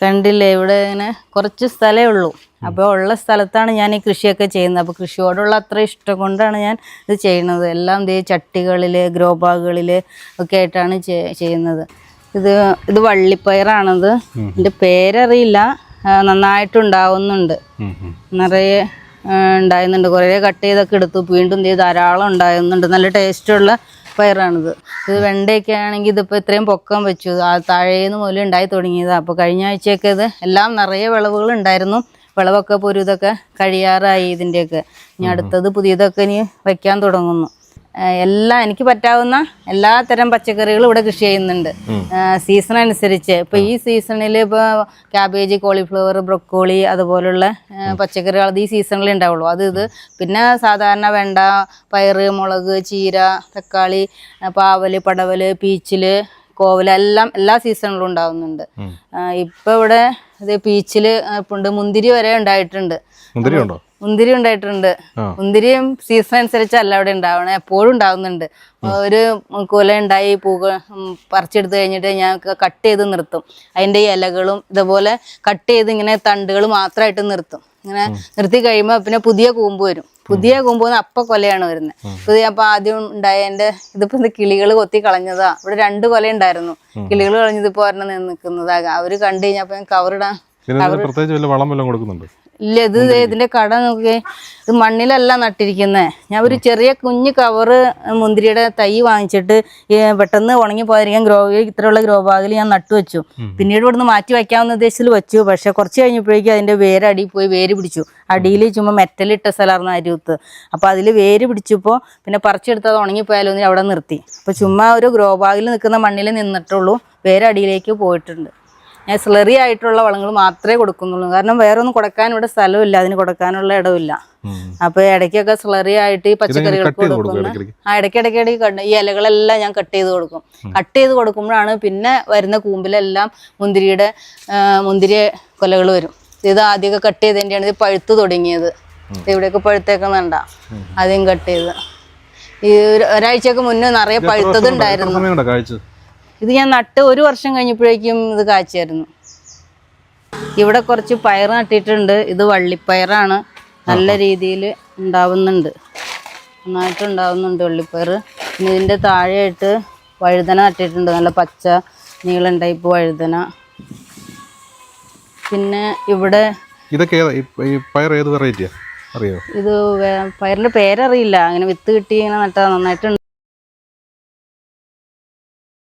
കണ്ടില്ലേ, ഇവിടെ ഇങ്ങനെ കുറച്ച് സ്ഥലമേ ഉള്ളൂ. അപ്പോൾ ഉള്ള സ്ഥലത്താണ് ഞാൻ ഈ കൃഷിയൊക്കെ ചെയ്യുന്നത്. അപ്പോൾ കൃഷിയോടുള്ള അത്ര ഇഷ്ടം കൊണ്ടാണ് ഞാൻ ഇത് ചെയ്യുന്നത്. എല്ലാം ചട്ടികളിൽ, ഗ്രോ ബാഗുകളിൽ ഒക്കെ ആയിട്ടാണ് ചെയ്യുന്നത്. ഇത് വള്ളിപ്പയറാണത്. എൻ്റെ പേരറിയില്ല. നന്നായിട്ടുണ്ടാവുന്നുണ്ട്, നിറയെ ഉണ്ടാകുന്നുണ്ട്. കുറേ കട്ട് ചെയ്തൊക്കെ എടുത്തു, വീണ്ടും ധാരാളം ഉണ്ടാകുന്നുണ്ട്. നല്ല ടേസ്റ്റുള്ള പയറാണിത്. ഇത് വെണ്ടയൊക്കെ ആണെങ്കിൽ ഇതിപ്പോൾ ഇത്രയും പൊക്കം വെച്ചു, താഴേന്ന് മുതൽ ഉണ്ടായി തുടങ്ങിയതാണ്. അപ്പോൾ കഴിഞ്ഞ ആഴ്ചയൊക്കെ ഇത് എല്ലാം നിറയെ വിളവുകൾ ഉണ്ടായിരുന്നു. വിളവൊക്കെ ഇപ്പോൾ ഒരു ഇതൊക്കെ കഴിയാറായി. ഇതിൻ്റെയൊക്കെ ഇനി അടുത്തത് പുതിയതൊക്കെ ഇനി വയ്ക്കാൻ തുടങ്ങുന്നു. എല്ലാം എനിക്ക് പറ്റാവുന്ന എല്ലാ തരം പച്ചക്കറികളും ഇവിടെ കൃഷി ചെയ്യുന്നുണ്ട്, സീസൺ അനുസരിച്ച്. ഇപ്പോൾ ഈ സീസണിൽ ഇപ്പോൾ ക്യാബേജ്, കോളിഫ്ലവർ, ബ്രൊക്കോളി അതുപോലുള്ള പച്ചക്കറികൾ അത് ഈ സീസണിൽ ഉണ്ടാവുള്ളൂ. ഇത് പിന്നെ സാധാരണ വെണ്ട, പയറ്, മുളക്, ചീര, തക്കാളി, പാവൽ, പടവൽ, പീച്ചിൽ, കോവൽ എല്ലാം എല്ലാ സീസണിലും ഉണ്ടാവുന്നുണ്ട്. ഇപ്പം ഇവിടെ പീച്ചിൽ ഉണ്ട്, മുന്തിരി വരെ ഉണ്ടായിട്ടുണ്ട്. മുന്തിരി ഉണ്ടായിട്ടുണ്ട്. മുന്തിരിയും സീസൺ അനുസരിച്ചല്ല അവിടെ ഉണ്ടാവണേ, എപ്പോഴും ഉണ്ടാവുന്നുണ്ട്. ഒരു കുല ഉണ്ടായി പറിച്ചെടുത്ത് കഴിഞ്ഞിട്ട് ഞാൻ കട്ട് ചെയ്ത് നിർത്തും. അതിൻ്റെ ഇലകളും ഇതുപോലെ കട്ട് ചെയ്ത് ഇങ്ങനെ തണ്ടുകൾ മാത്രമായിട്ട് നിർത്തും. ഇങ്ങനെ നിർത്തി കഴിയുമ്പോൾ പിന്നെ പുതിയ കൂമ്പ് വരും. പുതിയ കൂമ്പ് അപ്പം കൊലയാണ് വരുന്നത്. പുതിയ അപ്പം ആദ്യം ഉണ്ടായതിൻ്റെ ഇതിപ്പോൾ കിളികൾ കൊത്തി കളഞ്ഞതാ. ഇവിടെ 2 കൊല ഉണ്ടായിരുന്നു. കിളികൾ കളഞ്ഞത് ഇപ്പോൾ ഒരെണ്ണം നിൽക്കുന്നതാ. അവര് കണ്ടു കഴിഞ്ഞപ്പോൾ ഞാൻ കവറിടാൻ ഇല്ല. ഇതിന്റെ കട നോക്കിയേ, ഇത് മണ്ണിലല്ല നട്ടിരിക്കുന്നത്. ഞാൻ ഒരു ചെറിയ കുഞ്ഞു കവറ് മുന്തിരിയുടെ തൈ വാങ്ങിച്ചിട്ട് പെട്ടെന്ന് ഉണങ്ങി പോയിരിക്കാൻ ഇത്രയുള്ള ഗ്രോ ബാഗിൽ ഞാൻ നട്ടുവെച്ചു. പിന്നീട് ഇവിടുന്ന് മാറ്റി വയ്ക്കാവുന്ന ഉദ്ദേശത്തിൽ വെച്ചു. പക്ഷെ കുറച്ച് കഴിഞ്ഞപ്പോഴേക്കും അതിന്റെ വേര് പോയി വേര് പിടിച്ചു. അടിയിൽ ചുമ്മാ മെറ്റലിട്ട സ്ഥലമായിരുന്നു അരിവത്ത്. അപ്പോൾ അതിൽ വേര് പിടിച്ചപ്പോൾ പിന്നെ പറിച്ചെടുത്ത് അത് ഉണങ്ങിപ്പോയാലോ അവിടെ നിർത്തി. അപ്പോൾ ചുമ്മാ ഒരു ഗ്രോ ബാഗിൽ നിൽക്കുന്ന മണ്ണിൽ നിന്നിട്ടുള്ളൂ, വേര് അടിയിലേക്ക് പോയിട്ടുണ്ട്. ഞാൻ സ്ലറി ആയിട്ടുള്ള വളങ്ങൾ മാത്രമേ കൊടുക്കുന്നുള്ളൂ. കാരണം വേറെ ഒന്നും കൊടുക്കാൻ ഇവിടെ സ്ഥലമില്ല, അതിന് കൊടുക്കാനുള്ള ഇടമില്ല. അപ്പൊ ഇടയ്ക്കൊക്കെ സ്ലറി ആയിട്ട് ഈ പച്ചക്കറികൾക്ക് കൊടുക്കുന്നു. ഇടയ്ക്കിടയ്ക്ക് ഈ ഇലകളെല്ലാം ഞാൻ കട്ട് ചെയ്ത് കൊടുക്കും. കട്ട് ചെയ്ത് കൊടുക്കുമ്പോഴാണ് പിന്നെ വരുന്ന കൂമ്പിലെല്ലാം മുന്തിരി കൊലകൾ വരും. ഇത് ആദ്യമൊക്കെ കട്ട് ചെയ്തതിൻ്റെയാണ് ഇത് പഴുത്ത് തുടങ്ങിയത്. ഇവിടെയൊക്കെ പഴുത്തേക്കുന്നുണ്ടാ, ആദ്യം കട്ട് ചെയ്ത്. ഈ ഒരാഴ്ചയൊക്കെ മുന്നേ നിറയെ പഴുത്തതുണ്ടായിരുന്നു. ഇത് ഞാൻ നട്ട് 1 വർഷം കഴിഞ്ഞപ്പോഴേക്കും ഇത് കായ്ച്ചായിരുന്നു. ഇവിടെ കുറച്ച് പയർ നട്ടിട്ടുണ്ട്. ഇത് വള്ളിപ്പയറാണ്. നല്ല രീതിയിൽ ഉണ്ടാവുന്നുണ്ട്, നന്നായിട്ടുണ്ടാവുന്നുണ്ട് വള്ളിപ്പയർ. പിന്നെ ഇതിൻ്റെ താഴെയായിട്ട് വഴുതന നട്ടിട്ടുണ്ട്, നല്ല പച്ച നീളം ടൈപ്പ് വഴുതന. പിന്നെ ഇവിടെ ഇത് പയറിൻ്റെ പേരറിയില്ല, അങ്ങനെ വിത്ത് കിട്ടി ഇങ്ങനെ നട്ടാൽ നന്നായിട്ടുണ്ട്.